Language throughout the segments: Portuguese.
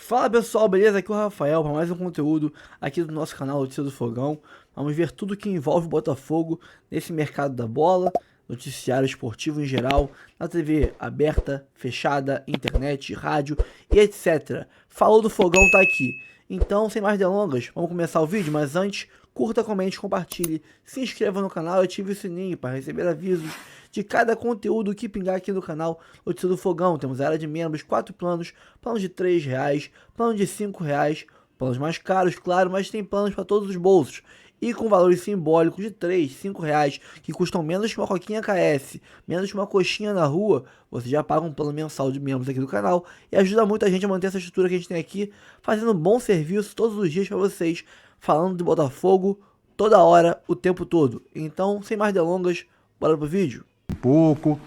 Fala pessoal, beleza? Aqui é o Rafael para mais um conteúdo aqui do nosso canal Notícia do Fogão. Vamos ver tudo que envolve o Botafogo nesse mercado da bola, noticiário esportivo em geral, na TV aberta, fechada, internet, rádio e etc. Falou do Fogão, tá aqui. Então, sem mais delongas, vamos começar o vídeo, mas antes, curta, comente, compartilhe, se inscreva no canal e ative o sininho para receber avisos de cada conteúdo que pingar aqui no canal Notícia do Fogão. Temos a área de membros, 4 planos, plano de R$3, plano de R$5, planos mais caros, claro, mas tem planos para todos os bolsos. E com valores simbólicos de R$3, R$5, que custam menos que uma coquinha KS, menos que uma coxinha na rua, você já paga um plano mensal de membros aqui do canal e ajuda muito a gente a manter essa estrutura que a gente tem aqui, fazendo um bom serviço todos os dias para vocês, falando de Botafogo toda hora, o tempo todo. Então, sem mais delongas, bora pro vídeo. Pouco.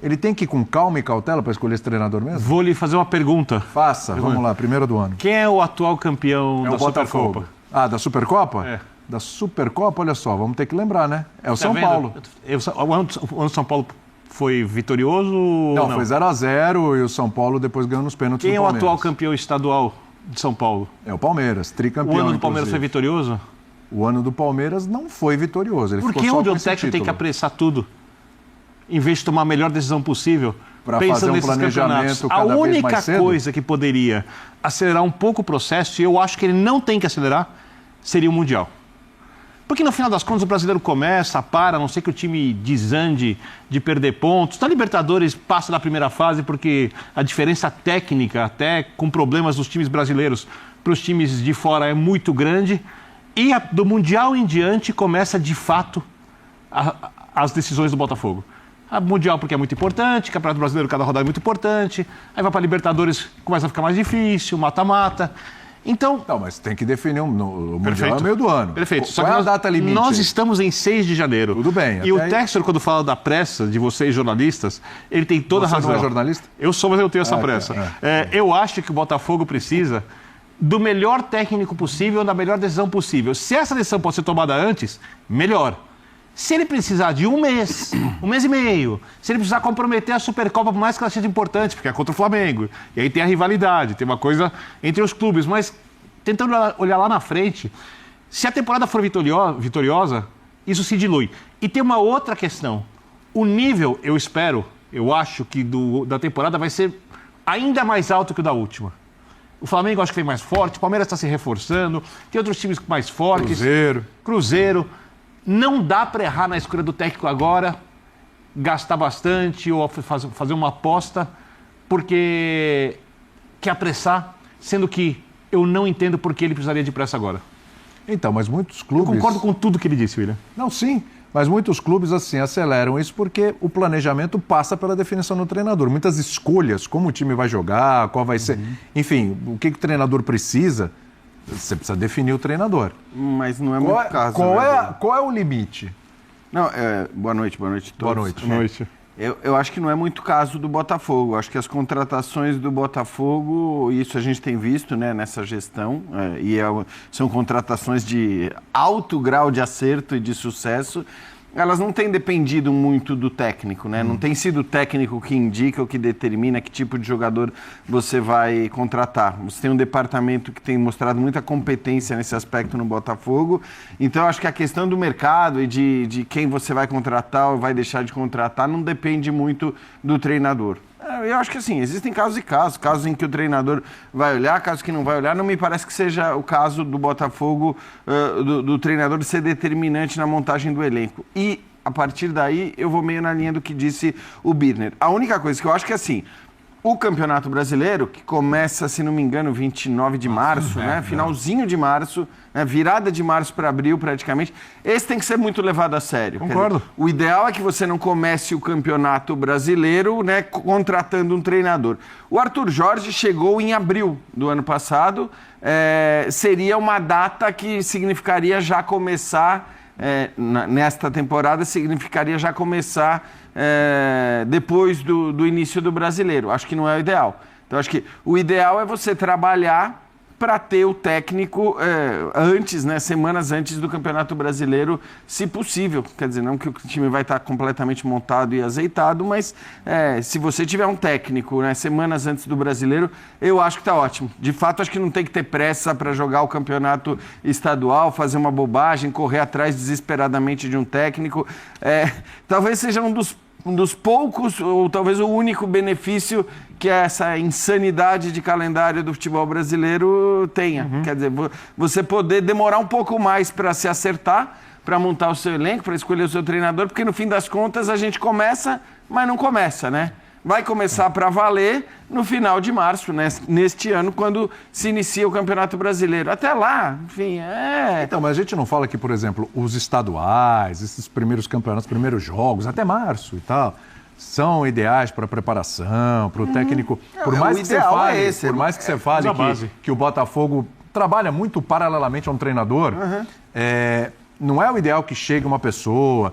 Ele tem que ir com calma e cautela para escolher esse treinador mesmo? Vou lhe fazer uma pergunta. Faça, vamos lá, primeiro do ano. Quem é o atual campeão da o Botafogo. Supercopa? Ah, da Supercopa? É. Da Supercopa, olha só, vamos ter que lembrar, né? É o Tá São vendo? Paulo. O ano do São Paulo foi vitorioso ou Não, não? foi 0-0 e o São Paulo depois ganhou nos pênaltis Quem do é o Palmeiras. atual campeão estadual de São Paulo? É o Palmeiras, tricampeão. O ano do Palmeiras foi inclusive. vitorioso? O ano do Palmeiras não foi vitorioso. Ele Por ficou que só onde com o esse técnico tem que título. apressar tudo? Em vez de tomar a melhor decisão possível, Pra pensando fazer um nesses planejamento campeonatos. A cada vez única mais cedo? coisa que poderia acelerar um pouco o processo, e eu acho que ele não tem que acelerar, seria o Mundial. Porque no final das contas o brasileiro começa, para, a não sei que o time desande de perder pontos. Na Libertadores passa da primeira fase porque a diferença técnica, até com problemas dos times brasileiros para os times de fora é muito grande. E do Mundial em diante começa de fato as decisões do Botafogo. A Mundial porque é muito importante, Campeonato Brasileiro cada rodada é muito importante. Aí vai para a Libertadores, começa a ficar mais difícil, mata-mata. Então, Não, mas tem que definir o Mundial perfeito. é no meio do ano. Perfeito. Qual é a data limite? Nós estamos em 6 de janeiro. Tudo bem, E o até aí- Textor, quando fala da pressa de vocês jornalistas, ele tem toda a Você razão. não é jornalista? Eu sou, mas eu tenho essa Ah, tá. pressa. Eu acho que o Botafogo precisa do melhor técnico possível, da melhor decisão possível. Se essa decisão pode ser tomada antes, melhor. Se ele precisar de um mês e meio, se ele precisar comprometer a Supercopa, por mais que ela seja importante, porque é contra o Flamengo, e aí tem a rivalidade, tem uma coisa entre os clubes, mas tentando olhar lá na frente, se a temporada for vitoriosa, isso se dilui. E tem uma outra questão. O nível, eu acho que da temporada vai ser ainda mais alto que o da última. O Flamengo acho que vem mais forte, o Palmeiras está se reforçando, tem outros times mais fortes. Cruzeiro. Não dá para errar na escolha do técnico agora, gastar bastante ou fazer uma aposta, porque quer apressar, sendo que eu não entendo por que ele precisaria de pressa agora. Então, mas muitos Eu clubes... concordo com tudo que ele disse, William. Não, sim, mas muitos clubes assim aceleram isso porque o planejamento passa pela definição do treinador. Muitas escolhas, como o time vai jogar, qual vai ser... Enfim, o que o treinador precisa, você precisa definir o treinador. Mas não é muito caso. Qual é o limite? Não, boa noite a todos. Boa noite. Boa noite. Eu acho que não é muito caso do Botafogo. Eu acho que as contratações do Botafogo, isso a gente tem visto, né, nessa gestão, são contratações de alto grau de acerto e de sucesso. Elas não têm dependido muito do técnico, né? Não tem sido o técnico que indica ou que determina que tipo de jogador você vai contratar. Você tem um departamento que tem mostrado muita competência nesse aspecto no Botafogo. Então, eu acho que a questão do mercado e de quem você vai contratar ou vai deixar de contratar não depende muito do treinador. Eu acho que assim, existem casos e casos. Casos em que o treinador vai olhar, casos que não vai olhar. Não me parece que seja o caso do Botafogo, do treinador ser determinante na montagem do elenco. E, a partir daí, eu vou meio na linha do que disse o Birner. A única coisa que eu acho que é assim, o Campeonato Brasileiro, que começa, se não me engano, 29 de março, né? Finalzinho de março, né? Virada de março para abril, praticamente. Esse tem que ser muito levado a sério. Concordo. Quer dizer, o ideal é que você não comece o Campeonato Brasileiro, né, contratando um treinador. O Arthur Jorge chegou em abril do ano passado. Seria uma data que significaria já começar... nesta temporada significaria já começar depois do início do Brasileiro. Acho que não é o ideal. Então, acho que o ideal é você trabalhar para ter o técnico antes, né, semanas antes do Campeonato Brasileiro, se possível. Quer dizer, não que o time vai estar completamente montado e azeitado, mas se você tiver um técnico, né, semanas antes do Brasileiro, eu acho que está ótimo. De fato, acho que não tem que ter pressa para jogar o campeonato estadual, fazer uma bobagem, correr atrás desesperadamente de um técnico. Talvez seja um dos poucos, ou talvez o único benefício que essa insanidade de calendário do futebol brasileiro tenha. Quer dizer, você poder demorar um pouco mais para se acertar, para montar o seu elenco, para escolher o seu treinador, porque no fim das contas a gente começa, mas não começa, né? Vai começar para valer no final de março, né? Neste ano, quando se inicia o Campeonato Brasileiro. Até lá, enfim, Então, mas a gente não fala que, por exemplo, os estaduais, esses primeiros campeonatos, primeiros jogos, até março e tal, são ideais para preparação, para o técnico. Por mais que você fale, por mais que você fale que o Botafogo trabalha muito paralelamente a um treinador, não é o ideal que chegue uma pessoa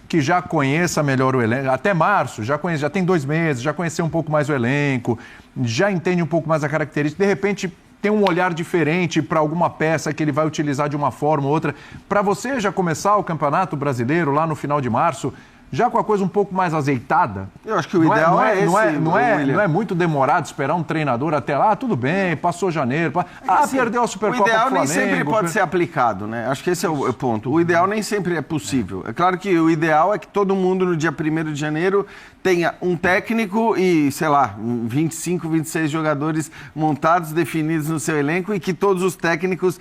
que já conheça melhor o elenco, até março, já tem 2 meses, já conheceu um pouco mais o elenco, já entende um pouco mais a característica, de repente tem um olhar diferente para alguma peça que ele vai utilizar de uma forma ou outra. Para você já começar o Campeonato Brasileiro lá no final de março, já com a coisa um pouco mais azeitada. Eu acho que o ideal é esse. Não é muito demorado esperar um treinador até lá, tudo bem, passou janeiro. Perdeu a Supercopa. O ideal do Flamengo, nem sempre pode ser aplicado, né? Acho que esse é o ponto. O ideal nem sempre é possível. É claro que o ideal é que todo mundo no dia 1º de janeiro tenha um técnico e, sei lá, 25, 26 jogadores montados, definidos no seu elenco e que todos os técnicos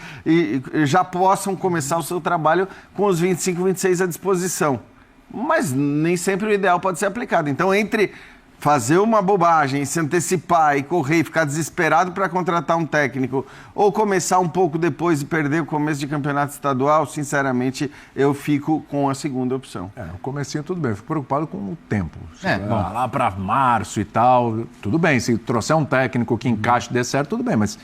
já possam começar o seu trabalho com os 25, 26 à disposição. Mas nem sempre o ideal pode ser aplicado. Então, entre fazer uma bobagem, se antecipar e correr e ficar desesperado para contratar um técnico, ou começar um pouco depois e perder o começo de campeonato estadual, sinceramente, eu fico com a segunda opção. No comecinho tudo bem, eu fico preocupado com o tempo. Lá para março e tal, tudo bem. Se trouxer um técnico que encaixe e dê certo, tudo bem, mas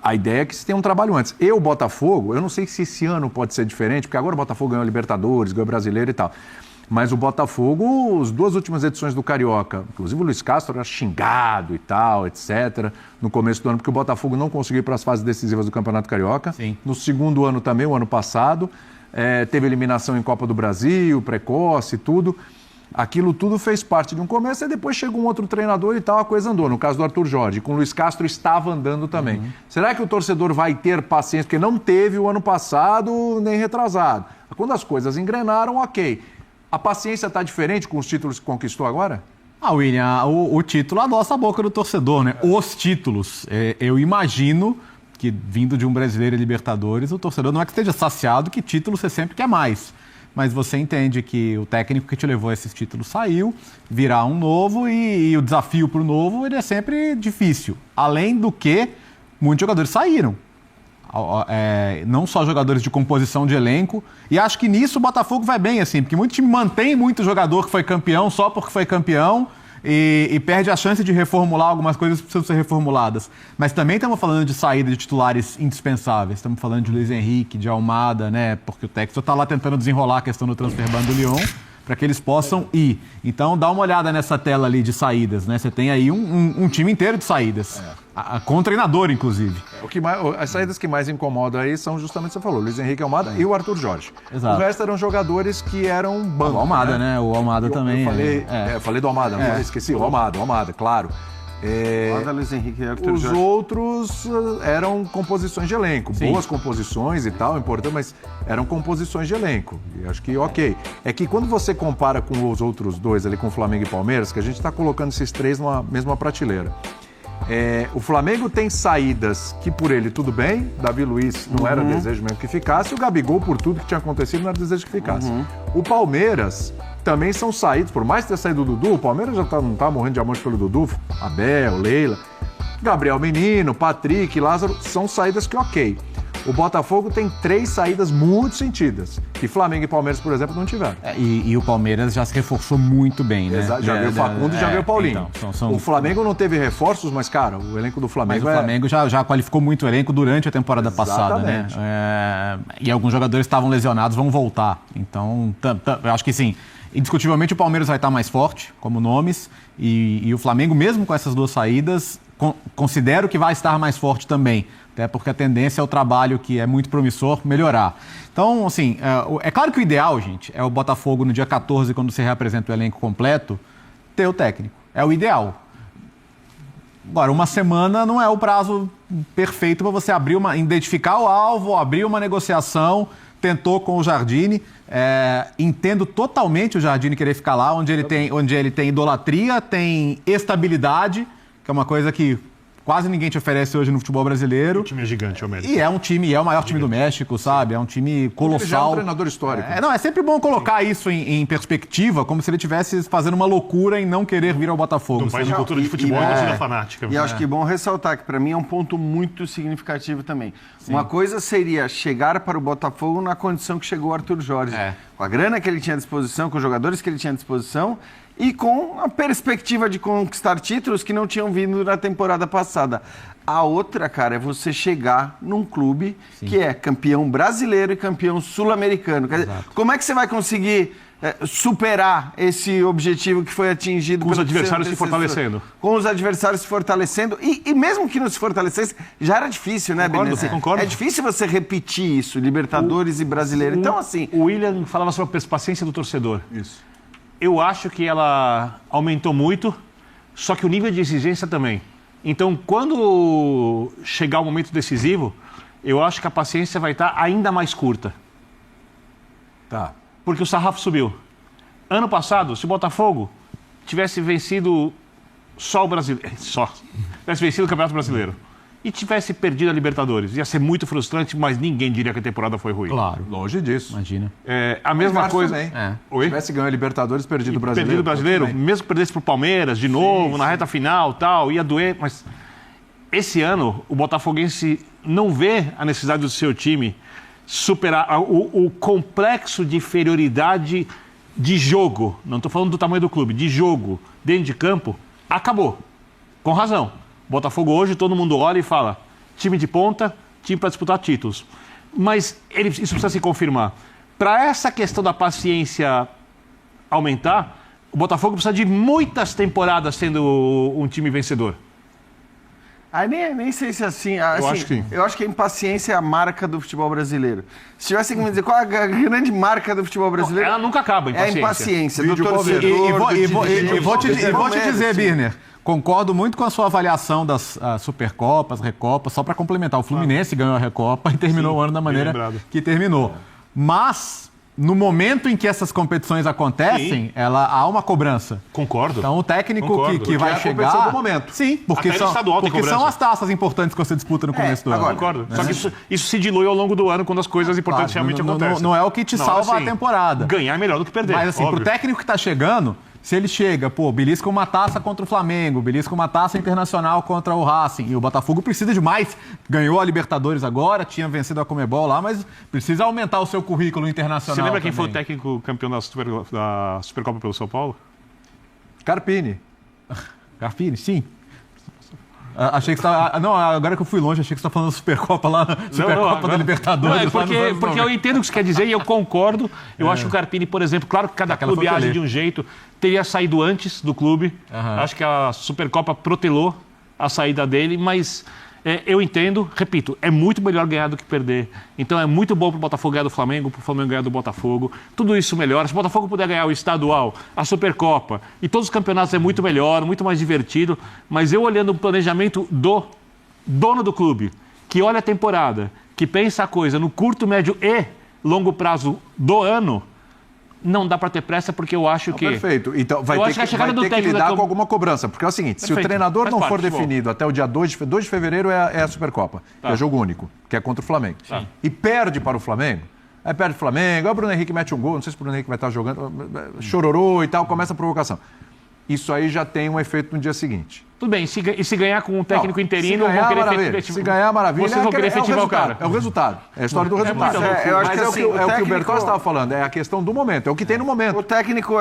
a ideia é que se tenha um trabalho antes. Botafogo, eu não sei se esse ano pode ser diferente, porque agora o Botafogo ganhou a Libertadores, ganhou o Brasileiro e tal. Mas o Botafogo, as 2 últimas edições do Carioca, inclusive o Luiz Castro era xingado e tal, etc., no começo do ano, porque o Botafogo não conseguiu ir para as fases decisivas do Campeonato Carioca. Sim. No segundo ano também, o ano passado, teve eliminação em Copa do Brasil, precoce e tudo. Aquilo tudo fez parte de um começo e depois chegou um outro treinador e tal, a coisa andou. No caso do Arthur Jorge, com o Luiz Castro estava andando também. Será que o torcedor vai ter paciência? Porque não teve o ano passado nem retrasado. Quando as coisas engrenaram, ok. A paciência está diferente com os títulos que conquistou agora? William, o título adoça a boca do torcedor, né? Os títulos. Eu imagino que, vindo de um brasileiro e Libertadores, o torcedor não é que esteja saciado, que título você sempre quer mais. Mas você entende que o técnico que te levou a esses títulos saiu, virá um novo e o desafio para o novo ele é sempre difícil. Além do que, muitos jogadores saíram. Não só jogadores de composição de elenco, e acho que nisso o Botafogo vai bem, assim, porque muito time mantém muito jogador que foi campeão só porque foi campeão e perde a chance de reformular algumas coisas que precisam ser reformuladas. Mas também estamos falando de saída de titulares indispensáveis, estamos falando de Luiz Henrique, de Almada, né? Porque o técnico está lá tentando desenrolar a questão do transfer ban do Lyon para que eles possam ir. Então dá uma olhada nessa tela ali de saídas, né? Você tem aí um time inteiro de saídas. Com o treinador, inclusive. As saídas que mais incomodam aí são justamente o que você falou, Luiz Henrique Almada e o Arthur Jorge. Exato. O resto eram jogadores que eram banco. O Almada, né? O Almada também. Eu falei do Almada, esqueci. O Almada, claro. Luiz Henrique e Arthur os Jorge. Outros eram composições de elenco. Sim. Boas composições e tal, importante, mas eram composições de elenco. E acho que ok. É que quando você compara com os outros dois ali, com o Flamengo e Palmeiras, que a gente está colocando esses 3 numa mesma prateleira. O Flamengo tem saídas que por ele tudo bem, Davi Luiz não era desejo mesmo que ficasse, o Gabigol por tudo que tinha acontecido não era desejo que ficasse. O Palmeiras também são saídos, por mais ter saído o Dudu, o Palmeiras já não tá morrendo de amor pelo Dudu, Abel, Leila, Gabriel Menino, Patrick, Lázaro, são saídas que ok. O Botafogo tem 3 saídas muito sentidas, que Flamengo e Palmeiras, por exemplo, não tiveram. E o Palmeiras já se reforçou muito bem, né? Já veio o Facundo e já veio o Paulinho. Então, O Flamengo não teve reforços, mas, cara, o elenco do Flamengo Mas o Flamengo já qualificou muito o elenco durante a temporada passada, né? E alguns jogadores estavam lesionados, vão voltar. Então, eu acho que sim. Indiscutivelmente o Palmeiras vai estar mais forte, como nomes, e o Flamengo, mesmo com essas 2 saídas, considero que vai estar mais forte também, até porque a tendência é o trabalho que é muito promissor melhorar. Então, assim, é claro que o ideal, gente, é o Botafogo no dia 14, quando você reapresenta o elenco completo, ter o técnico. É o ideal. Agora, uma semana não é o prazo perfeito para você identificar o alvo, abrir uma negociação. Tentou com o Jardine. Entendo totalmente o Jardine querer ficar lá, onde ele tem idolatria, tem estabilidade, que é uma coisa que quase ninguém te oferece hoje no futebol brasileiro. O time é gigante, é o México. E é o maior time do México, sabe? É um time colossal. Ele já é um treinador histórico. É sempre bom colocar isso em perspectiva, como se ele estivesse fazendo uma loucura em não querer vir ao Botafogo. Um país de cultura de futebol e torcida fanática. E acho que é bom ressaltar que para mim é um ponto muito significativo também. Sim. Uma coisa seria chegar para o Botafogo na condição que chegou o Arthur Jorge. Com a grana que ele tinha à disposição, com os jogadores que ele tinha à disposição e com a perspectiva de conquistar títulos que não tinham vindo na temporada passada. A outra, cara, é você chegar num clube que é campeão brasileiro e campeão sul-americano. Quer dizer, como é que você vai conseguir superar esse objetivo que foi atingido com os adversários se fortalecendo? Com os adversários se fortalecendo. E mesmo que não se fortalecesse, já era difícil, né, Benedito? Concordo. É difícil você repetir isso, Libertadores e Brasileiro. Então, assim... O William falava sobre a paciência do torcedor. Isso. Eu acho que ela aumentou muito, só que o nível de exigência também. Então, quando chegar o momento decisivo, eu acho que a paciência vai estar ainda mais curta. Tá. Porque o sarrafo subiu. Ano passado, se o Botafogo tivesse vencido só o Brasileiro, tivesse vencido o Campeonato Brasileiro e tivesse perdido a Libertadores, ia ser muito frustrante, mas ninguém diria que a temporada foi ruim. Claro. Longe disso. Imagina. A mesma coisa... Se tivesse ganho a Libertadores, perdido o Brasileiro. Perdido o Brasileiro, mesmo que perdesse para o Palmeiras de novo, na reta final, tal, ia doer, mas esse ano o botafoguense não vê a necessidade do seu time superar o complexo de inferioridade de jogo, não estou falando do tamanho do clube, de jogo dentro de campo, acabou. Com razão. Botafogo hoje, todo mundo olha e fala, time de ponta, time para disputar títulos. Mas isso precisa se confirmar. Para essa questão da paciência aumentar, o Botafogo precisa de muitas temporadas sendo um time vencedor. Nem sei se é assim. Eu acho que a impaciência é a marca do futebol brasileiro. Se tivesse que me dizer qual é a grande marca do futebol brasileiro... Ela nunca acaba, a impaciência. É a impaciência do torcedor. E vou te dizer, Birner, concordo muito com a sua avaliação das Supercopas, Recopas, só para complementar. O Fluminense ganhou a Recopa e terminou o ano da maneira que terminou. Mas... no momento em que essas competições acontecem, há uma cobrança. Concordo. Então o técnico que vai chegar... É a competição do momento. Sim, porque são as taças importantes que você disputa no começo do ano. Concordo. Só que isso se dilui ao longo do ano quando as coisas importantes realmente acontecem. Não é o que te salva a temporada. Ganhar é melhor do que perder. Mas assim, pro técnico que está chegando... se ele chega, belisca uma taça contra o Flamengo, belisca uma taça internacional contra o Racing, e o Botafogo precisa de mais, ganhou a Libertadores agora, tinha vencido a Conmebol lá, mas precisa aumentar o seu currículo internacional. Você lembra quem também. foi o técnico campeão da Supercopa pelo São Paulo? Carpini, sim. Achei que você estava... Não, agora que eu fui longe, achei que você estava falando da Supercopa lá, Supercopa da Libertadores. Não, porque eu entendo o que você quer dizer e eu concordo. Eu acho que o Carpini, por exemplo, claro que cada clube age de um jeito, teria saído antes do clube. Acho que a Supercopa protelou a saída dele, mas eu entendo, repito, é muito melhor ganhar do que perder. Então é muito bom para o Botafogo ganhar do Flamengo, para o Flamengo ganhar do Botafogo. Tudo isso melhora. Se o Botafogo puder ganhar o estadual, a Supercopa e todos os campeonatos é muito melhor, muito mais divertido. Mas eu olhando o planejamento do dono do clube, que olha a temporada, que pensa a coisa no curto, médio e longo prazo do ano, não dá para ter pressa, porque eu acho que... Perfeito. Então vai ter que lidar com alguma cobrança. Porque é o seguinte, se o treinador não for definido até o dia 2 de fevereiro é a Supercopa, que é jogo único, que é contra o Flamengo. E perde para o Flamengo, aí perde o Flamengo, aí o Bruno Henrique mete um gol, não sei se o Bruno Henrique vai estar jogando, chororô e tal, começa a provocação. Isso aí já tem um efeito no dia seguinte. Tudo bem, e se ganhar com um técnico interino, vão querer efetivar. Se ganhar, maravilha. Vocês vão querer efetivar o cara. É o resultado. É a história do resultado. Mas é o que o Bertozzi estava falando, é a questão do momento, é o que tem no momento. O técnico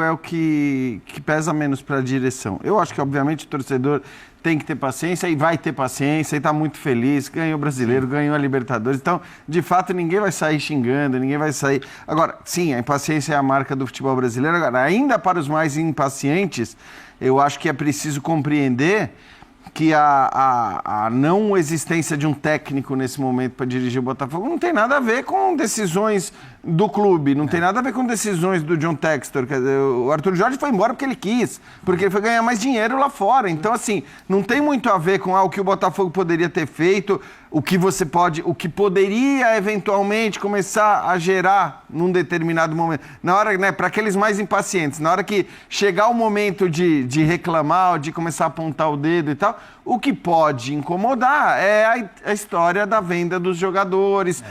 é o que pesa menos para a direção. Eu acho que, obviamente, o torcedor tem que ter paciência e vai ter paciência e está muito feliz, ganhou o Brasileiro, ganhou a Libertadores. Então, de fato, ninguém vai sair xingando, ninguém vai sair... Agora, sim, a impaciência é a marca do futebol brasileiro. Agora, ainda para os mais impacientes, eu acho que é preciso compreender que a não existência de um técnico nesse momento para dirigir o Botafogo não tem nada a ver com decisões do clube, não tem nada a ver com decisões do John Textor. Quer dizer, o Arthur Jorge foi embora porque ele quis, porque ele foi ganhar mais dinheiro lá fora. Então, assim, não tem muito a ver com o que o Botafogo poderia ter feito, o que poderia eventualmente começar a gerar num determinado momento. Na hora, né, para aqueles mais impacientes, na hora que chegar o momento de reclamar, de começar a apontar o dedo e tal, o que pode incomodar é a história da venda dos jogadores,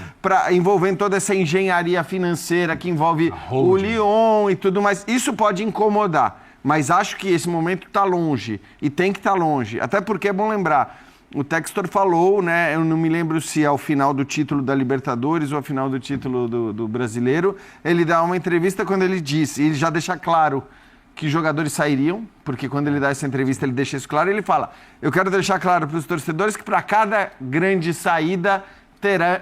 envolvendo toda essa engenharia financeira que envolve o Lyon e tudo mais. Isso pode incomodar, mas acho que esse momento está longe e tem que estar longe. Até porque é bom lembrar, o Textor falou, né? Eu não me lembro se é ao final do título da Libertadores ou ao final do título do Brasileiro. Ele dá uma entrevista quando ele disse, ele já deixa claro que jogadores sairiam, porque quando ele dá essa entrevista ele deixa isso claro, ele fala, eu quero deixar claro para os torcedores que para cada grande saída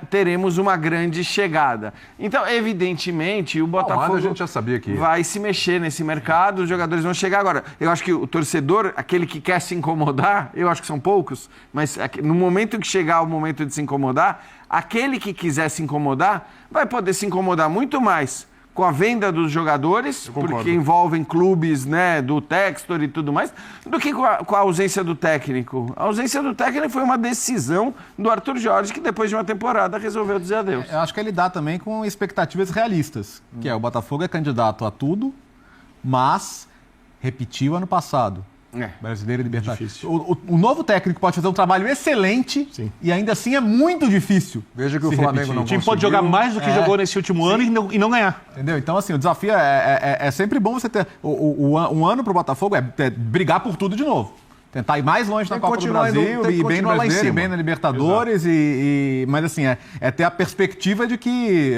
teremos uma grande chegada. Então, evidentemente, o Botafogo a gente já sabia que vai se mexer nesse mercado, os jogadores vão chegar. Agora, eu acho que o torcedor, aquele que quer se incomodar, eu acho que são poucos, mas no momento que chegar o momento de se incomodar, aquele que quiser se incomodar vai poder se incomodar muito mais com a venda dos jogadores, porque envolvem clubes, né, do Textor e tudo mais, do que com a ausência do técnico. A ausência do técnico foi uma decisão do Arthur Jorge, que depois de uma temporada resolveu dizer adeus. Eu acho que ele dá também com expectativas realistas, que é o Botafogo é candidato a tudo, mas repetiu ano passado. Brasileiro e Libertadores. O novo técnico pode fazer um trabalho excelente e ainda assim é muito difícil. Veja que o Flamengo não O time pode jogar mais do que jogou nesse último ano e não ganhar. Entendeu? Então, assim, o desafio é sempre bom você ter... Um ano para o Botafogo é brigar por tudo de novo. Tentar ir mais longe na Copa do Brasil, ir bem no Brasileiro, ir bem na Libertadores, mas assim, é ter a perspectiva de que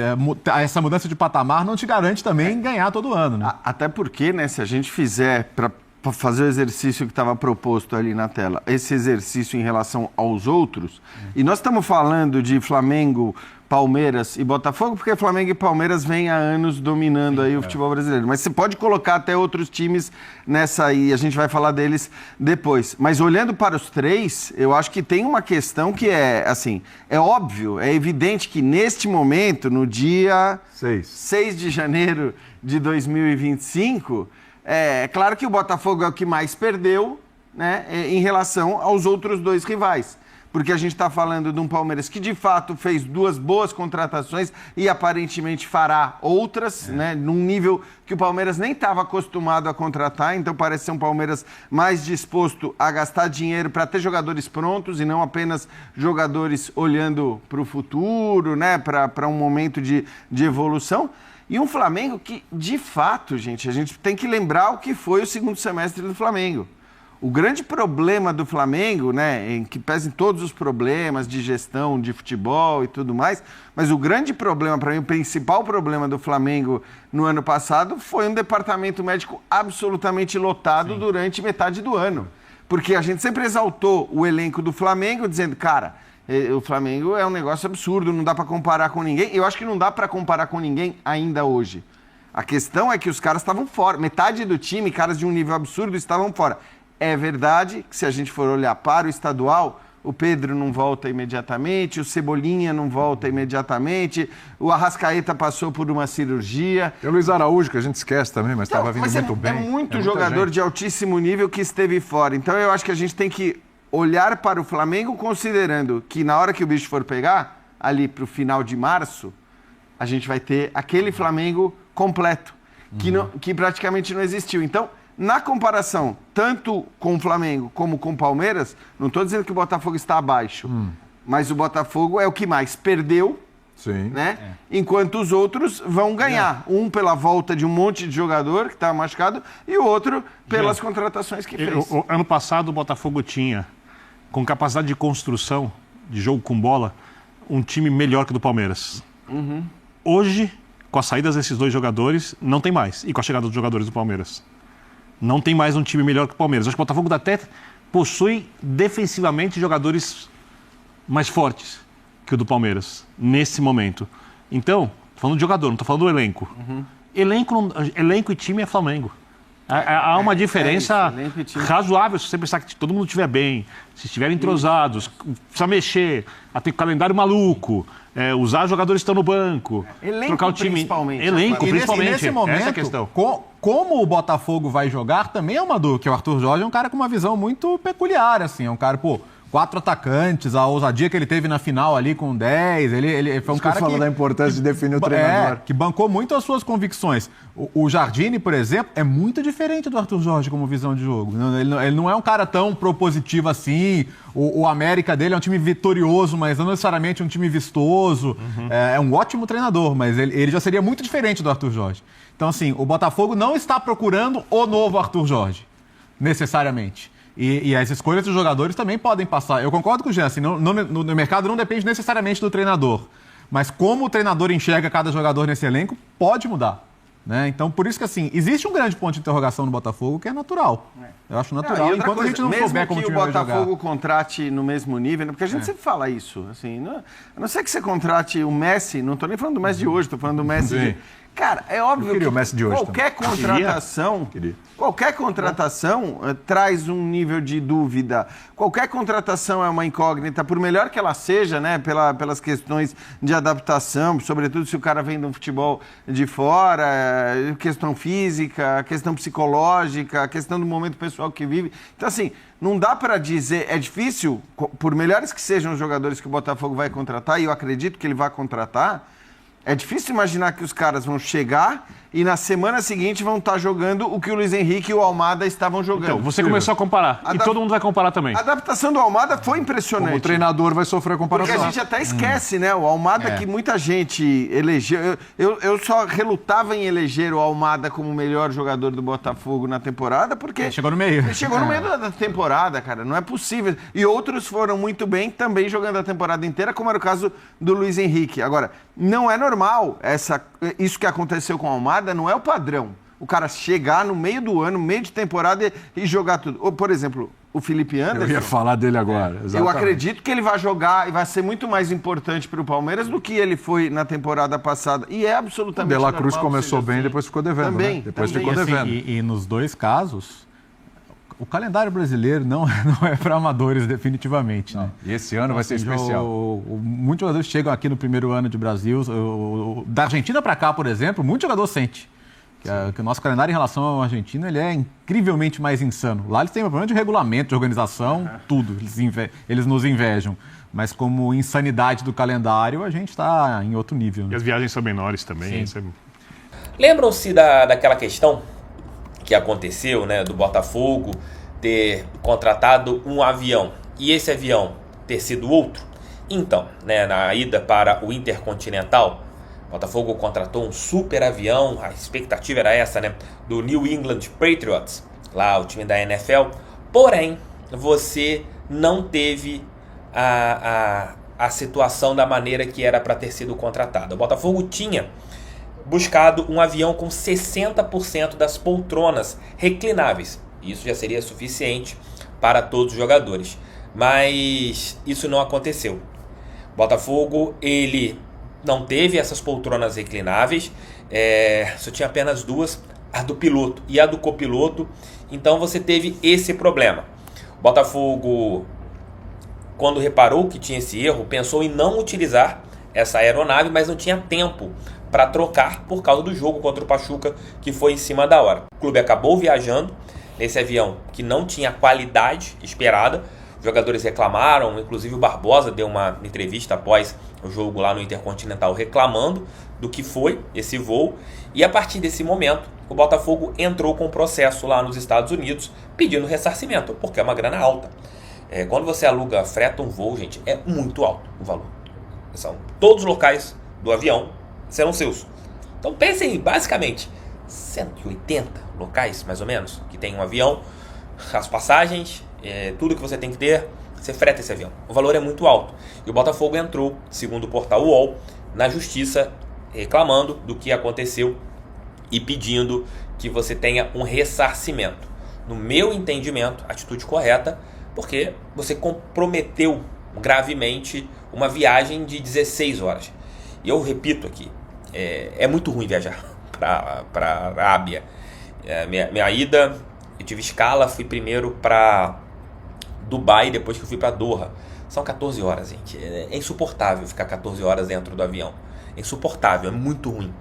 essa mudança de patamar não te garante também ganhar todo ano, né? Até porque, né, se a gente fizer para fazer o exercício que estava proposto ali na tela, esse exercício em relação aos outros, e nós estamos falando de Flamengo, Palmeiras e Botafogo, porque Flamengo e Palmeiras vêm há anos dominando aí o futebol brasileiro. Mas você pode colocar até outros times nessa aí, a gente vai falar deles depois. Mas olhando para os três, eu acho que tem uma questão que é, assim, é óbvio, é evidente que neste momento, no dia 6 de janeiro de 2025, é claro que o Botafogo é o que mais perdeu, né, em relação aos outros dois rivais. Porque a gente está falando de um Palmeiras que, de fato, fez 2 boas contratações e aparentemente fará outras, né, num nível que o Palmeiras nem estava acostumado a contratar. Então, parece ser um Palmeiras mais disposto a gastar dinheiro para ter jogadores prontos e não apenas jogadores olhando para o futuro, né, para um momento de evolução. E um Flamengo que, de fato, a gente tem que lembrar o que foi o segundo semestre do Flamengo. O grande problema do Flamengo, né, em que pesem todos os problemas de gestão, de futebol e tudo mais, mas o grande problema, para mim, o principal problema do Flamengo no ano passado foi um departamento médico absolutamente lotado durante metade do ano. Porque a gente sempre exaltou o elenco do Flamengo, dizendo, cara, o Flamengo é um negócio absurdo, não dá para comparar com ninguém. Eu acho que não dá para comparar com ninguém ainda hoje. A questão é que os caras estavam fora. Metade do time, caras de um nível absurdo, estavam fora. É verdade que se a gente for olhar para o estadual, o Pedro não volta imediatamente, o Cebolinha não volta imediatamente, o Arrascaeta passou por uma cirurgia. E o Luiz Araújo, que a gente esquece também, mas estava vindo muito bem. É muito jogador de altíssimo nível que esteve fora. Então eu acho que a gente tem que olhar para o Flamengo considerando que na hora que o bicho for pegar, ali para o final de março, a gente vai ter aquele Flamengo completo, que praticamente não existiu. Então, na comparação, tanto com o Flamengo como com o Palmeiras, não estou dizendo que o Botafogo está abaixo, mas o Botafogo é o que mais perdeu, né? Enquanto os outros vão ganhar. Um pela volta de um monte de jogador que estava machucado e o outro pelas contratações que fez. Ano passado o Botafogo tinha, com capacidade de construção, de jogo com bola, um time melhor que o do Palmeiras. Hoje, com as saídas desses 2 jogadores, não tem mais. E com a chegada dos jogadores do Palmeiras. Não tem mais um time melhor que o Palmeiras. Acho que o Botafogo até possui defensivamente jogadores mais fortes que o do Palmeiras, nesse momento. Então, tô falando de jogador, não estou falando do elenco. Elenco e time é Flamengo. Há uma diferença excelente time. razoável se você pensar que todo mundo estiver bem, se estiverem entrosados, precisa mexer, tem calendário maluco, usar os jogadores que estão no banco, Elenco, trocar o time. principalmente. Elenco, E principalmente. nesse momento, Essa é a questão. como o Botafogo vai jogar, também é uma dúvida, que o Arthur Jorge é um cara com uma visão muito peculiar, assim, é um cara, 4 atacantes, a ousadia que ele teve na final ali com 10, ele foi um cara fala que... da importância de definir o treinador. que bancou muito as suas convicções. O Jardine, por exemplo, é muito diferente do Arthur Jorge como visão de jogo. Ele não é um cara tão propositivo assim. O América dele é um time vitorioso, mas não necessariamente um time vistoso. É um ótimo treinador, mas ele já seria muito diferente do Arthur Jorge. Então, assim, o Botafogo não está procurando o novo Arthur Jorge, necessariamente. E as escolhas dos jogadores também podem passar. Eu concordo com o Jean, assim, no mercado não depende necessariamente do treinador. Mas como o treinador enxerga cada jogador nesse elenco, pode mudar. Né? Então, por isso que, assim, existe um grande ponto de interrogação no Botafogo que é natural. Eu acho natural, enquanto a gente não souber como o time vai jogar. Mesmo que o Botafogo contrate no mesmo nível, né? Porque a gente sempre fala isso, assim, a não ser que você contrate o Messi, não estou nem falando do Messi de hoje, estou falando do Messi de... Cara, é óbvio que o Messi de hoje qualquer contratação, traz um nível de dúvida. Qualquer contratação é uma incógnita, por melhor que ela seja, né, pelas questões de adaptação, sobretudo se o cara vem do futebol de fora, questão física, questão psicológica, questão do momento pessoal que vive. Então, assim, não dá para dizer, é difícil, por melhores que sejam os jogadores que o Botafogo vai contratar, e eu acredito que ele vai contratar, é difícil imaginar que os caras vão chegar e na semana seguinte vão estar jogando o que o Luiz Henrique e o Almada estavam jogando. Então, você começou a comparar. E todo mundo vai comparar também. A adaptação do Almada foi impressionante. Como o treinador vai sofrer a comparação. Porque a gente até esquece, né? O Almada que muita gente elegeu. Eu só relutava em eleger o Almada como o melhor jogador do Botafogo na temporada, porque... Ele chegou no meio. Ele chegou no meio da temporada, cara. Não é possível. E outros foram muito bem, também jogando a temporada inteira, como era o caso do Luiz Henrique. Agora, não é normal isso que aconteceu com o Almada, não é o padrão. O cara chegar no meio do ano, meio de temporada e jogar tudo. Ou, por exemplo, o Felipe Anderson... Eu ia falar dele agora, exatamente. Eu acredito que ele vai jogar e vai ser muito mais importante para o Palmeiras do que ele foi na temporada passada. E é absolutamente normal. O De La Cruz normal começou bem e depois ficou devendo. Também, né? Depois também. ficou devendo. E nos dois casos, o calendário brasileiro não é para amadores definitivamente. Né? E esse ano vai ser especial. Muitos jogadores chegam aqui no primeiro ano de Brasil. Da Argentina para cá, por exemplo, muito jogador sente. Que o nosso calendário em relação ao argentino ele é incrivelmente mais insano. Lá eles têm um problema de regulamento, de organização, tudo. Eles nos invejam. Mas como insanidade do calendário, a gente está em outro nível. Né? E as viagens são menores também. Lembram-se daquela questão que aconteceu, né, do Botafogo ter contratado um avião e esse avião ter sido outro? Então, né, na ida para o Intercontinental, o Botafogo contratou um super avião, a expectativa era essa, né, do New England Patriots, lá o time da NFL, porém, você não teve a situação da maneira que era para ter sido contratado. O Botafogo tinha buscado um avião com 60% das poltronas reclináveis. Isso já seria suficiente para todos os jogadores. Mas isso não aconteceu. O Botafogo, ele não teve essas poltronas reclináveis. Só tinha apenas duas, a do piloto e a do copiloto. Então você teve esse problema. O Botafogo, quando reparou que tinha esse erro, pensou em não utilizar essa aeronave, mas não tinha tempo para trocar por causa do jogo contra o Pachuca, que foi em cima da hora. O clube acabou viajando nesse avião que não tinha a qualidade esperada. Os jogadores reclamaram, inclusive o Barbosa deu uma entrevista após o jogo lá no Intercontinental reclamando do que foi esse voo. E a partir desse momento, o Botafogo entrou com um processo lá nos Estados Unidos pedindo ressarcimento, porque é uma grana alta. Quando você freta um voo, gente, é muito alto o valor. São todos os locais do avião serão seus. Então pensem basicamente 180 locais, mais ou menos, que tem um avião, as passagens, tudo que você tem que ter, você freta esse avião. O valor é muito alto. E o Botafogo entrou, segundo o portal UOL, na justiça reclamando do que aconteceu e pedindo que você tenha um ressarcimento. No meu entendimento, atitude correta, porque você comprometeu gravemente uma viagem de 16 horas. E eu repito aqui, é muito ruim viajar para a Arábia. Minha ida, eu tive escala, fui primeiro para Dubai, depois que eu fui para Doha. São 14 horas, gente. É insuportável ficar 14 horas dentro do avião. É insuportável, é muito ruim.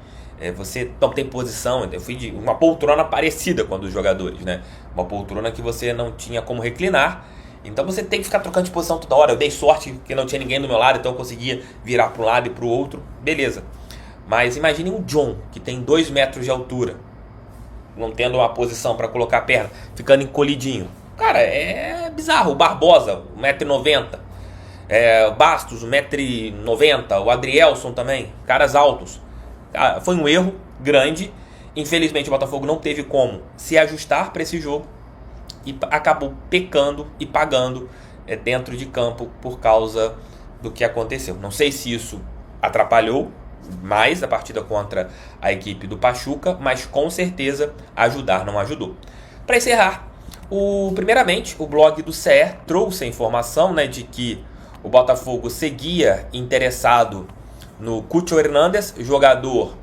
Você não tem posição. Eu fui de uma poltrona parecida com a dos jogadores, né? Uma poltrona que você não tinha como reclinar. Então você tem que ficar trocando de posição toda hora. Eu dei sorte que não tinha ninguém do meu lado, então eu conseguia virar para um lado e para o outro. Beleza. Mas imagine um John, que tem 2 metros de altura, não tendo uma posição para colocar a perna, ficando encolhidinho. Cara, é bizarro. O Barbosa, 1,90 m. O Bastos, 1,90 m. O Adrielson também, caras altos. Foi um erro grande. Infelizmente o Botafogo não teve como se ajustar para esse jogo e acabou pecando e pagando dentro de campo por causa do que aconteceu. Não sei se isso atrapalhou mais a partida contra a equipe do Pachuca, mas com certeza ajudar não ajudou. Para encerrar, primeiramente o blog do CE trouxe a informação, né, de que o Botafogo seguia interessado no Cucho Hernández, jogador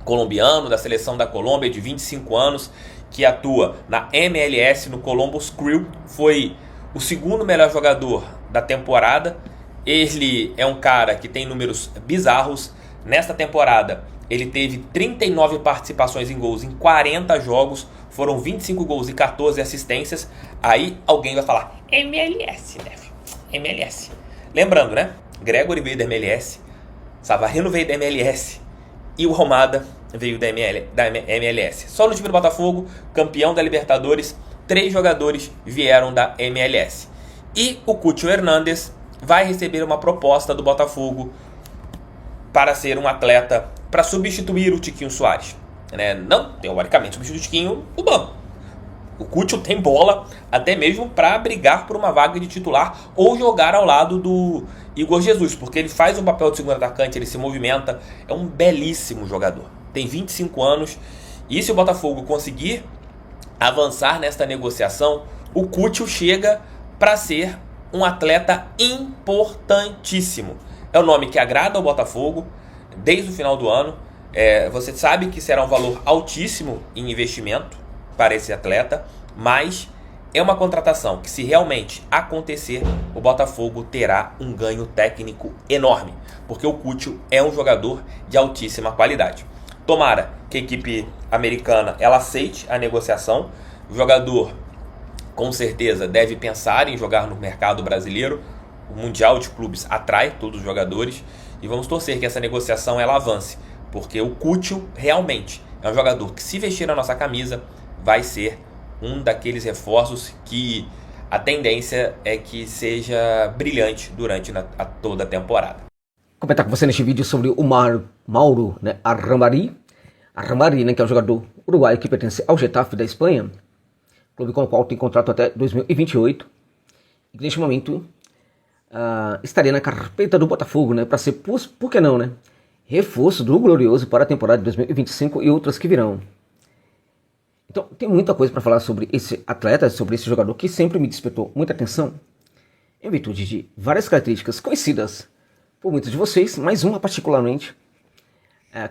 colombiano da seleção da Colômbia de 25 anos, que atua na MLS no Columbus Crew. Foi o segundo melhor jogador da temporada. Ele é um cara que tem números bizarros. Nesta temporada ele teve 39 participações em gols em 40 jogos, foram 25 gols e 14 assistências. Aí alguém vai falar, MLS, né? MLS. Lembrando, né? Gregory veio da MLS, Savarino veio da MLS e o Romada veio da MLS. Só no time do Botafogo, campeão da Libertadores, 3 jogadores vieram da MLS. E o Cucho Hernández vai receber uma proposta do Botafogo para ser um atleta para substituir o Tiquinho Soares, né? Não, teoricamente, substituir o Tiquinho no banco. O Cucho tem bola até mesmo para brigar por uma vaga de titular ou jogar ao lado do Igor Jesus, porque ele faz um papel de segundo atacante, ele se movimenta, é um belíssimo jogador. Tem 25 anos e se o Botafogo conseguir avançar nesta negociação, o Cucho chega para ser um atleta importantíssimo. É um nome que agrada ao Botafogo desde o final do ano. Você sabe que será um valor altíssimo em investimento para esse atleta, mas é uma contratação que, se realmente acontecer, o Botafogo terá um ganho técnico enorme, porque o Cucho é um jogador de altíssima qualidade. Tomara que a equipe americana ela aceite a negociação. O jogador, com certeza, deve pensar em jogar no mercado brasileiro. O Mundial de Clubes atrai todos os jogadores e vamos torcer que essa negociação ela avance, porque o Cucho realmente é um jogador que, se vestir na nossa camisa, vai ser um daqueles reforços que a tendência é que seja brilhante durante toda a temporada. Comentar com você neste vídeo sobre o Mauro, né, Arramari, né, que é um jogador uruguaio que pertence ao Getafe da Espanha, clube com o qual tem contrato até 2028, e que neste momento estaria na carpeta do Botafogo, né, para ser, por que não, né, reforço do Glorioso para a temporada de 2025 e outras que virão. Então, tem muita coisa para falar sobre esse atleta, sobre esse jogador que sempre me despertou muita atenção, em virtude de várias características conhecidas por muitos de vocês, mas uma particularmente,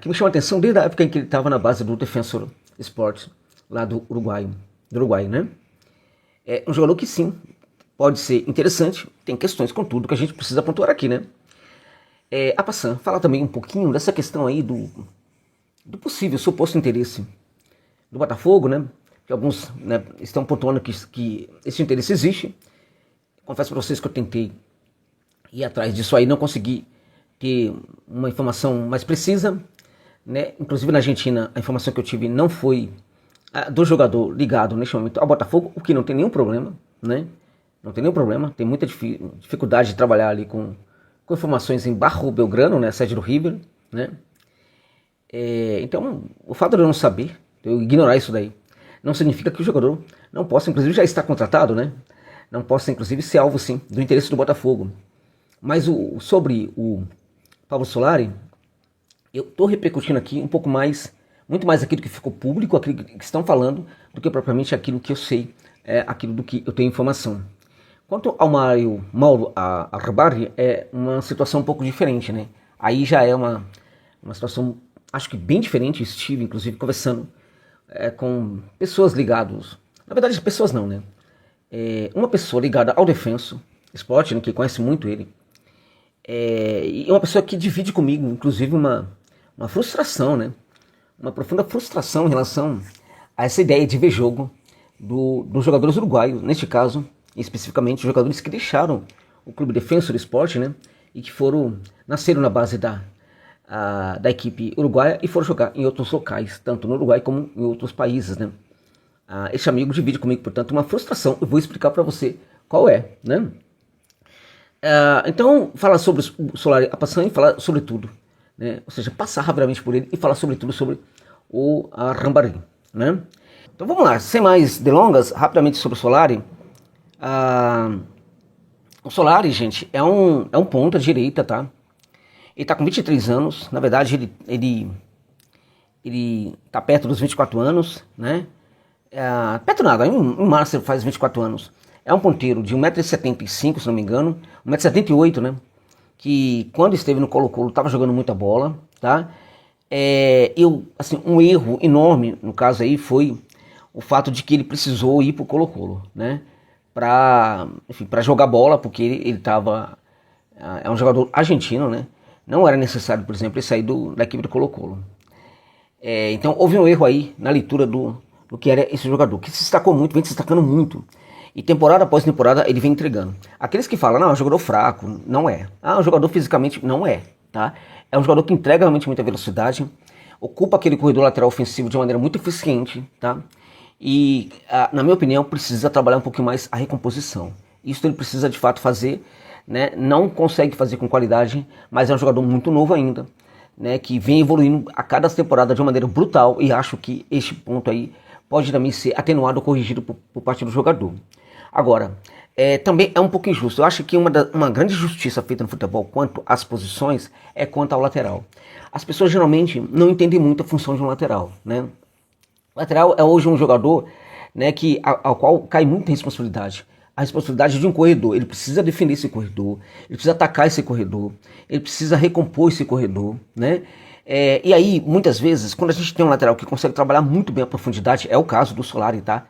que me chama a atenção desde a época em que ele estava na base do Defensor Sporting, lá do Uruguai, né? É um jogador que sim, pode ser interessante, tem questões, contudo, que a gente precisa pontuar aqui, né? A Passan fala também um pouquinho dessa questão aí do possível, suposto interesse do Botafogo, né? Que alguns, né, estão pontuando que esse interesse existe. Confesso para vocês que eu tentei ir atrás disso aí, não consegui ter uma informação mais precisa, né? Inclusive na Argentina, a informação que eu tive não foi do jogador ligado neste momento ao Botafogo, o que não tem nenhum problema, né? Não tem nenhum problema, tem muita dificuldade de trabalhar ali com informações em Barro Belgrano, né? Sede do River, né? Então, o fato de eu não saber, eu ignorar isso daí, não significa que o jogador não possa, inclusive, já estar contratado, né? Não possa, inclusive, ser alvo, sim, do interesse do Botafogo. Mas sobre o Pablo Solari, eu estou repercutindo aqui um pouco mais, muito mais aquilo que ficou público, aquilo que estão falando, do que propriamente aquilo que eu sei, aquilo do que eu tenho informação. Quanto ao Mauro Arramari, é uma situação um pouco diferente, né? Aí já é uma situação, acho que bem diferente. Estive, inclusive, conversando com pessoas ligadas, na verdade pessoas não, né? Uma pessoa ligada ao Defenso Sporting, né, que conhece muito ele, e uma pessoa que divide comigo, inclusive, uma frustração, né? Uma profunda frustração em relação a essa ideia de ver jogo dos jogadores uruguaios, neste caso, especificamente, jogadores que deixaram o Clube Defensor Sporting, né? E que nasceram na base da equipe uruguaia e foram jogar em outros locais, tanto no Uruguai como em outros países, né? Esse amigo divide comigo, portanto, uma frustração. Eu vou explicar para você qual é, né? Então, falar sobre o Solari Alpassam e falar sobre tudo, né? Ou seja, passar rapidamente por ele e falar sobre tudo sobre o Rambari, né? Então vamos lá, sem mais delongas, rapidamente sobre o Solari. O Solari, gente, é um ponta direita, tá? Ele tá com 23 anos, na verdade ele tá perto dos 24 anos, né? Perto nada, em março ele faz 24 anos. É um ponteiro de 1,75 m, se não me engano, 1,78 m, né? Que quando esteve no Colo-Colo estava jogando muita bola, tá? Um erro enorme, no caso aí, foi o fato de que ele precisou ir pro Colo-Colo, né? Pra jogar bola, porque ele tava... É um jogador argentino, né? Não era necessário, por exemplo, ele sair da equipe do Colo-Colo. Então houve um erro aí na leitura do que era esse jogador, que se destacou muito, vem se destacando muito. E temporada após temporada ele vem entregando. Aqueles que falam, não, é um jogador fraco, não é. Um jogador fisicamente, não é, tá? É um jogador que entrega realmente muita velocidade, ocupa aquele corredor lateral ofensivo de maneira muito eficiente, tá? E, na minha opinião, precisa trabalhar um pouquinho mais a recomposição. Isso ele precisa de fato fazer, né? Não consegue fazer com qualidade, mas é um jogador muito novo ainda, né? Que vem evoluindo a cada temporada de uma maneira brutal, e acho que este ponto aí pode também ser atenuado ou corrigido por parte do jogador. Agora, também é um pouco injusto. Eu acho que uma grande injustiça feita no futebol quanto às posições é quanto ao lateral. As pessoas geralmente não entendem muito a função de um lateral, né? O lateral é hoje um jogador, né, ao qual cai muita responsabilidade. A responsabilidade de um corredor. Ele precisa defender esse corredor, ele precisa atacar esse corredor, ele precisa recompor esse corredor, né? E aí, muitas vezes, quando a gente tem um lateral que consegue trabalhar muito bem a profundidade, é o caso do Solari, tá?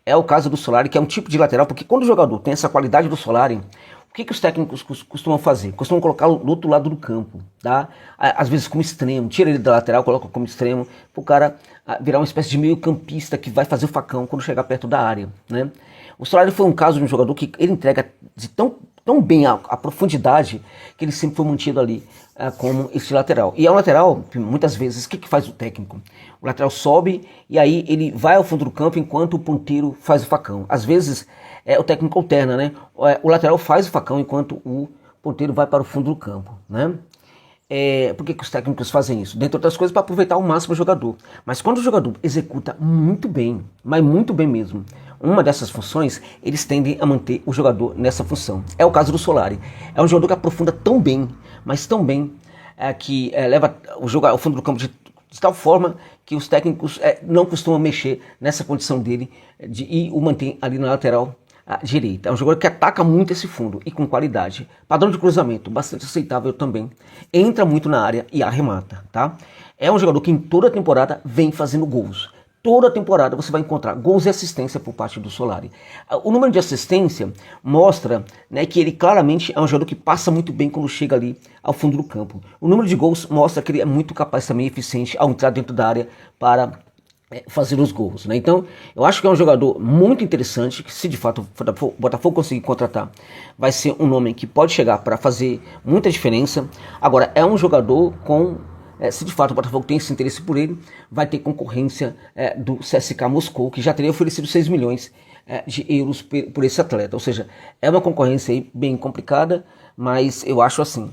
É o caso do Solari, que é um tipo de lateral, porque quando o jogador tem essa qualidade do Solari, o que os técnicos costumam fazer? Costumam colocá-lo do outro lado do campo, tá? Às vezes como extremo, tira ele da lateral, coloca como extremo, para o cara virar uma espécie de meio campista que vai fazer o facão quando chegar perto da área, né? O Solari foi um caso de um jogador que ele entrega de tão bem a profundidade que ele sempre foi mantido ali como esse lateral. E é um lateral, muitas vezes, o que faz o técnico? O lateral sobe e aí ele vai ao fundo do campo enquanto o ponteiro faz o facão. Às vezes o técnico alterna, né? O lateral faz o facão enquanto o ponteiro vai para o fundo do campo, né? Por que os técnicos fazem isso? Dentre outras coisas, para aproveitar ao máximo o jogador. Mas quando o jogador executa muito bem, mas muito bem mesmo, uma dessas funções, eles tendem a manter o jogador nessa função. É o caso do Solari. É um jogador que aprofunda tão bem, mas tão bem, que leva o jogo ao fundo do campo de tal forma que os técnicos não costumam mexer nessa condição dele e o mantém ali na lateral direita. É um jogador que ataca muito esse fundo e com qualidade. Padrão de cruzamento bastante aceitável também. Entra muito na área e arremata, tá? É um jogador que em toda a temporada vem fazendo gols. Toda temporada você vai encontrar gols e assistência por parte do Solari. O número de assistência mostra, né, que ele claramente é um jogador que passa muito bem quando chega ali ao fundo do campo. O número de gols mostra que ele é muito capaz também, eficiente ao entrar dentro da área para fazer os gols, né? Então, eu acho que é um jogador muito interessante, que se de fato o Botafogo conseguir contratar, vai ser um nome que pode chegar para fazer muita diferença. Agora, é um jogador se de fato o Botafogo tem esse interesse por ele, vai ter concorrência do CSKA Moscou, que já teria oferecido 6 milhões de euros por esse atleta. Ou seja, é uma concorrência aí bem complicada, mas eu acho assim,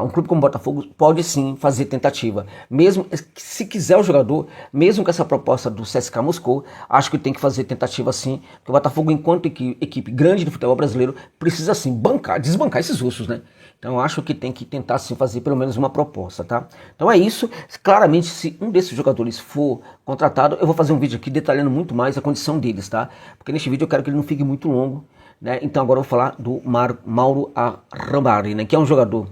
um clube como o Botafogo pode sim fazer tentativa. Mesmo se quiser o jogador, mesmo com essa proposta do CSKA Moscou, acho que tem que fazer tentativa sim, porque o Botafogo, enquanto equipe grande do futebol brasileiro, precisa sim desbancar esses russos, né? Então eu acho que tem que tentar sim fazer pelo menos uma proposta, tá? Então é isso. Claramente, se um desses jogadores for contratado, eu vou fazer um vídeo aqui detalhando muito mais a condição deles, tá? Porque neste vídeo eu quero que ele não fique muito longo, né? Então agora eu vou falar do Mauro Rambari, né? Que é um jogador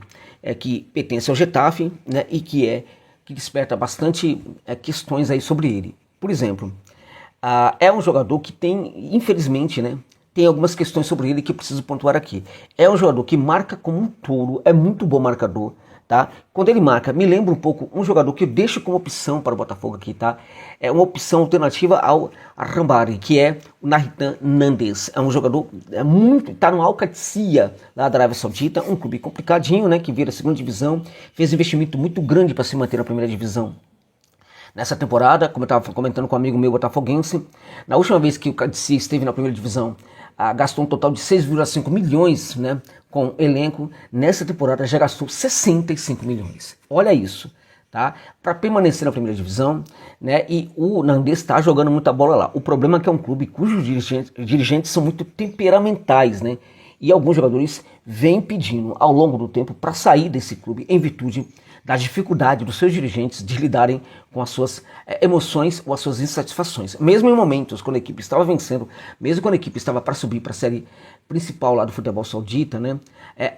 que pertence ao Getafe, né? E que desperta bastante questões aí sobre ele. Por exemplo, é um jogador que tem, infelizmente, né, tem algumas questões sobre ele que eu preciso pontuar aqui. É um jogador que marca como um touro, é muito bom marcador, tá? Quando ele marca, me lembra um pouco um jogador que eu deixo como opção para o Botafogo aqui, tá? É uma opção alternativa ao Arrambari, que é o Nahitan Nandes. É um jogador tá no Al-Qadsiya, lá da Arábia Saudita, um clube complicadinho, né, que vira a segunda divisão, fez investimento muito grande para se manter na primeira divisão. Nessa temporada, como eu estava comentando com um amigo meu botafoguense, na última vez que o Qadsiya esteve na primeira divisão, gastou um total de 6,5 milhões, né, com elenco. Nessa temporada já gastou 65 milhões. Olha isso, tá? Para permanecer na primeira divisão, né? E o Nandes está jogando muita bola lá. O problema é que é um clube cujos dirigentes são muito temperamentais, né? E alguns jogadores vêm pedindo ao longo do tempo para sair desse clube em virtude da dificuldade dos seus dirigentes de lidarem com as suas emoções ou as suas insatisfações. Mesmo em momentos quando a equipe estava vencendo, mesmo quando a equipe estava para subir para a série principal lá do futebol saudita, né?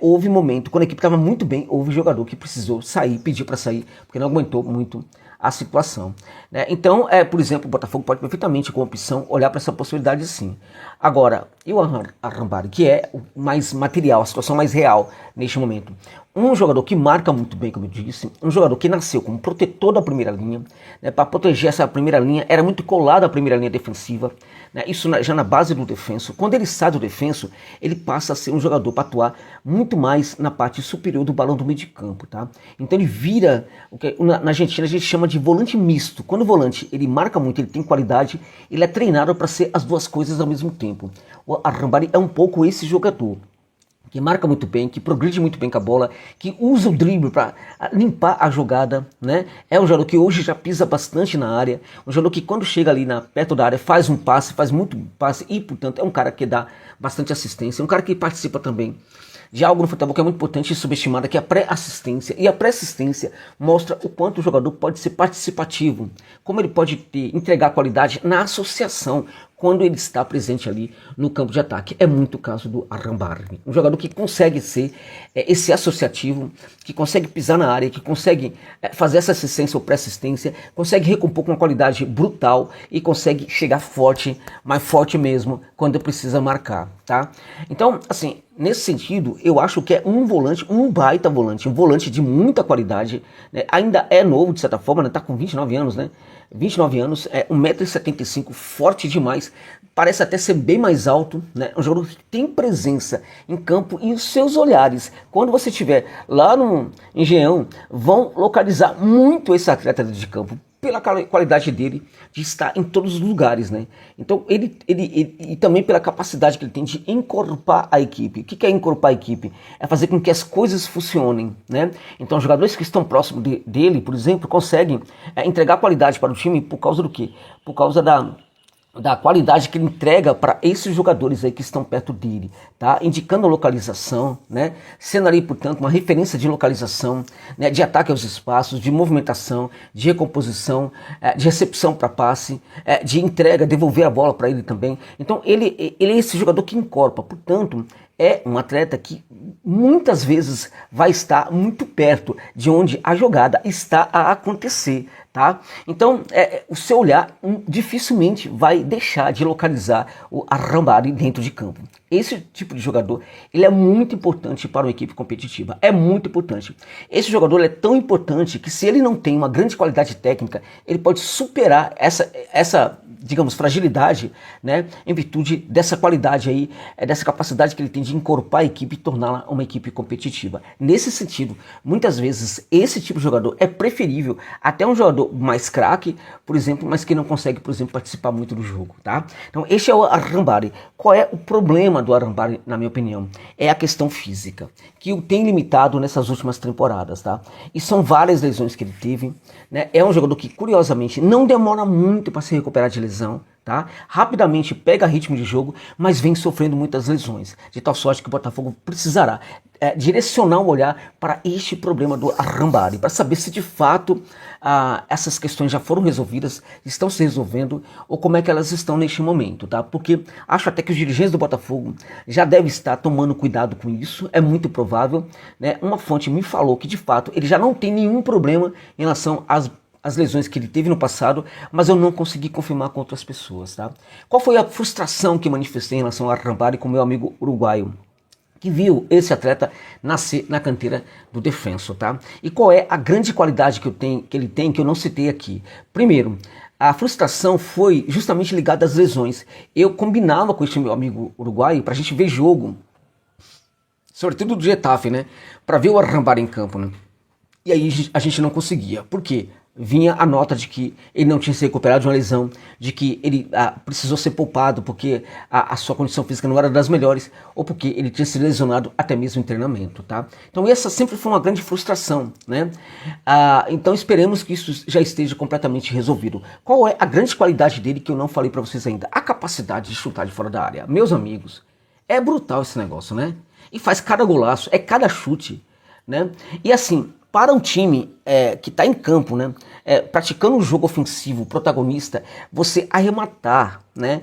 Houve momento, quando a equipe estava muito bem, houve jogador que precisou sair, pedir para sair, porque não aguentou muito a situação, né? Então, por exemplo, o Botafogo pode perfeitamente, com opção, olhar para essa possibilidade sim. Agora, e o Arrambari, que é o mais material, a situação mais real neste momento? Um jogador que marca muito bem, como eu disse, um jogador que nasceu como protetor da primeira linha, né, para proteger essa primeira linha, era muito colado à primeira linha defensiva, né, isso já na base do defenso. Quando ele sai do defenso, ele passa a ser um jogador para atuar muito mais na parte superior do balão do meio de campo, tá? Então ele vira, o que na Argentina a gente chama de volante misto. Quando o volante ele marca muito, ele tem qualidade, ele é treinado para ser as duas coisas ao mesmo tempo. O Arrambari é um pouco esse jogador, que marca muito bem, que progride muito bem com a bola, que usa o drible para limpar a jogada, né? É um jogador que hoje já pisa bastante na área, um jogador que quando chega ali perto da área faz um passe, faz muito passe e, portanto, é um cara que dá bastante assistência, um cara que participa também de algo no futebol que é muito importante e subestimado, que é a pré-assistência. E a pré-assistência mostra o quanto o jogador pode ser participativo, como ele pode entregar qualidade na associação, quando ele está presente ali no campo de ataque. É muito o caso do Arrambari, um jogador que consegue ser esse associativo, que consegue pisar na área, que consegue fazer essa assistência ou pré-assistência, consegue recompor com uma qualidade brutal e consegue chegar forte, mas forte mesmo, quando precisa marcar, tá? Então, assim, nesse sentido, eu acho que é um volante, um baita volante, um volante de muita qualidade, né? Ainda é novo, de certa forma, né? Tá com 29 anos, né? 29 anos, 1,75 m, forte demais, parece até ser bem mais alto, né? Um jogador que tem presença em campo e os seus olhares, quando você estiver lá no Engenhão, vão localizar muito esse atleta de campo, pela qualidade dele de estar em todos os lugares, né? Então, ele e também pela capacidade que ele tem de encorpar a equipe. O que é encorpar a equipe? É fazer com que as coisas funcionem, né? Então, os jogadores que estão próximos dele, por exemplo, conseguem entregar qualidade para o time por causa do quê? Por causa da qualidade que ele entrega para esses jogadores aí que estão perto dele, tá? Indicando a localização, né? Sendo ali, portanto, uma referência de localização, né? De ataque aos espaços, de movimentação, de recomposição, de recepção para passe, de entrega, devolver a bola para ele também. Então, ele é esse jogador que encorpa, portanto, é um atleta que muitas vezes vai estar muito perto de onde a jogada está a acontecer, tá? Então, o seu olhar dificilmente vai deixar de localizar o Arrambari dentro de campo. Esse tipo de jogador, ele é muito importante para uma equipe competitiva, é muito importante. Esse jogador é tão importante que se ele não tem uma grande qualidade técnica, ele pode superar essa digamos, fragilidade, né, em virtude dessa qualidade aí, dessa capacidade que ele tem de encorpar a equipe e torná-la uma equipe competitiva. Nesse sentido, muitas vezes, esse tipo de jogador é preferível até um jogador mais craque, por exemplo, mas que não consegue, por exemplo, participar muito do jogo, tá? Então, este é o Arrambari. Qual é o problema do Arrambari, na minha opinião? É a questão física, que o tem limitado nessas últimas temporadas, tá? E são várias lesões que ele teve, né? É um jogador que, curiosamente, não demora muito para se recuperar de lesão, tá? Rapidamente pega ritmo de jogo, mas vem sofrendo muitas lesões, de tal sorte que o Botafogo precisará direcionar o olhar para este problema do Arrambari, para saber se de fato essas questões já foram resolvidas, estão se resolvendo, ou como é que elas estão neste momento, tá? Porque acho até que os dirigentes do Botafogo já devem estar tomando cuidado com isso, é muito provável, né? Uma fonte me falou que de fato ele já não tem nenhum problema em relação as lesões que ele teve no passado, mas eu não consegui confirmar com outras pessoas, tá? Qual foi a frustração que manifestei em relação a Arrambari com meu amigo uruguaio, que viu esse atleta nascer na canteira do Defensor, tá? E qual é a grande qualidade que ele tem, que eu não citei aqui? Primeiro, a frustração foi justamente ligada às lesões. Eu combinava com esse meu amigo uruguaio pra gente ver jogo, sobretudo do Getafe, né? Pra ver o Arrambari em campo, né? E aí a gente não conseguia. Por quê? Vinha a nota de que ele não tinha se recuperado de uma lesão, de que ele precisou ser poupado porque a sua condição física não era das melhores, ou porque ele tinha se lesionado até mesmo em treinamento, tá? Então essa sempre foi uma grande frustração, né? Então esperemos que isso já esteja completamente resolvido. Qual é a grande qualidade dele que eu não falei pra vocês ainda? A capacidade de chutar de fora da área. Meus amigos, é brutal esse negócio, né? E faz cada golaço, é cada chute, né? E assim, para um time que está em campo, né, praticando um jogo ofensivo, protagonista, você arrematar, né,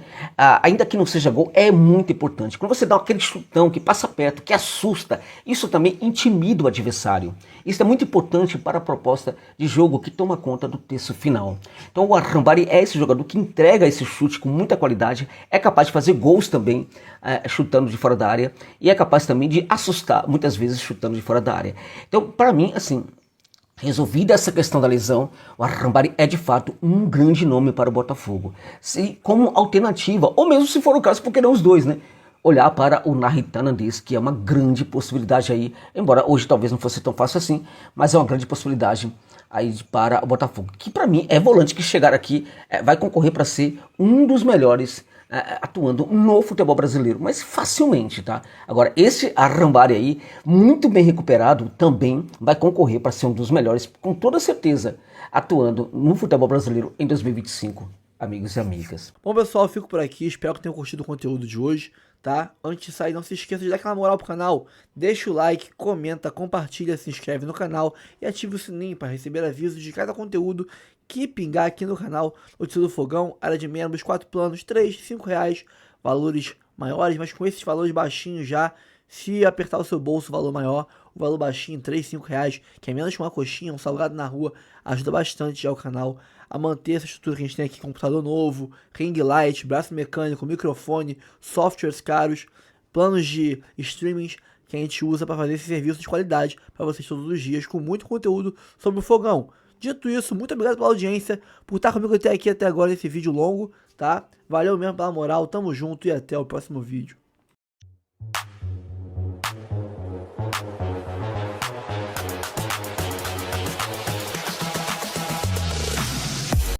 ainda que não seja gol, é muito importante. Quando você dá aquele chutão que passa perto, que assusta, isso também intimida o adversário. Isso é muito importante para a proposta de jogo que toma conta do terço final. Então o Arrambari é esse jogador que entrega esse chute com muita qualidade, é capaz de fazer gols também chutando de fora da área e é capaz também de assustar muitas vezes chutando de fora da área. Então, para mim, assim, resolvida essa questão da lesão, o Arrambari é de fato um grande nome para o Botafogo. Como alternativa, ou mesmo se for o caso, porque não os dois, né? Olhar para o Narritanandês, que é uma grande possibilidade aí, embora hoje talvez não fosse tão fácil assim, mas é uma grande possibilidade aí para o Botafogo, que para mim é volante que chegar aqui vai concorrer para ser um dos melhores atuando no futebol brasileiro, mas facilmente, tá? Agora, esse Arrambari aí, muito bem recuperado, também vai concorrer para ser um dos melhores, com toda certeza, atuando no futebol brasileiro em 2025, amigos e amigas. Bom, pessoal, eu fico por aqui, espero que tenham curtido o conteúdo de hoje, tá? Antes de sair, não se esqueça de dar aquela moral pro canal, deixa o like, comenta, compartilha, se inscreve no canal e ative o sininho para receber avisos de cada conteúdo que pingar aqui no canal. Notícia do Fogão, área de membros, 4 planos, 3, 5 reais, valores maiores, mas com esses valores baixinhos já, se apertar o seu bolso, o valor maior, o valor baixinho, 3, 5 reais, que é menos que uma coxinha, um salgado na rua, ajuda bastante já o canal a manter essa estrutura que a gente tem aqui, computador novo, ring light, braço mecânico, microfone, softwares caros, planos de streamings que a gente usa para fazer esse serviço de qualidade para vocês todos os dias, com muito conteúdo sobre o Fogão. Dito isso, muito obrigado pela audiência, por estar comigo até aqui, até agora, nesse vídeo longo, tá? Valeu mesmo pela moral, tamo junto e até o próximo vídeo.